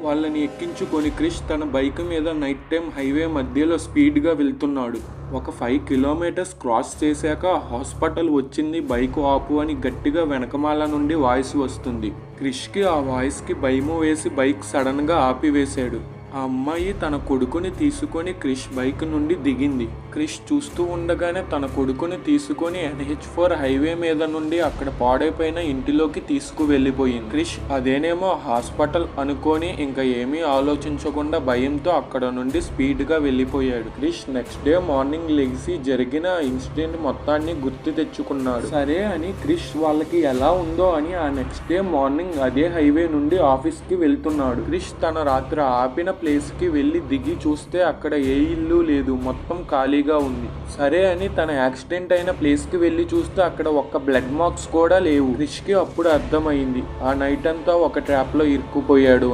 వాళ్ళని ఎక్కించుకొని క్రిష్ తన బైక్ మీద నైట్ టైం హైవే మధ్యలో స్పీడ్గా వెళ్తున్నాడు. ఒక 5 కిలోమీటర్స్ క్రాస్ చేశాక హాస్పిటల్ వచ్చింది, బైక్ ఆపు అని గట్టిగా వెనకమాల నుండి వాయిస్ వస్తుంది. క్రిష్కి ఆ వాయిస్కి భయము వేసి బైక్ సడన్గా ఆపివేశాడు. ఆ అమ్మాయి తన కొడుకుని తీసుకొని క్రిష్ బైక్ నుండి దిగింది. క్రిష్ చూస్తూ ఉండగానే తన కొడుకుని తీసుకొని NH4 హైవే మీద నుండి అక్కడ పాడైపోయిన ఇంటిలోకి తీసుకువెళ్ళిపోయింది. క్రిష్ అదేనేమో హాస్పిటల్ అనుకొని ఇంకా ఏమీ ఆలోచించకుండా భయంతో అక్కడ నుండి స్పీడ్గా వెళ్ళిపోయాడు. క్రిష్ నెక్స్ట్ డే మార్నింగ్ లెగిసి జరిగిన ఇన్సిడెంట్ మొత్తాన్ని గుర్తు తెచ్చుకున్నాడు. సరే అని క్రిష్ వాళ్ళకి ఎలా ఉందో అని ఆ నెక్స్ట్ డే మార్నింగ్ అదే హైవే నుండి ఆఫీస్కి వెళ్తున్నాడు. క్రిష్ తన రాత్రి ఆపిన ప్లేస్కి వెళ్ళి దిగి చూస్తే అక్కడ ఏ ఇల్లు లేదు, మొత్తం ఖాళీగా ఉంది. సరే అని తన యాక్సిడెంట్ అయిన ప్లేస్కి వెళ్ళి చూస్తే అక్కడ ఒక్క బ్లడ్ మార్క్స్ కూడా లేవు. క్రిష్కి అప్పుడు అర్థమైంది ఆ నైట్ అంతా ఒక ట్రాప్లో ఇరుక్కుపోయాడు.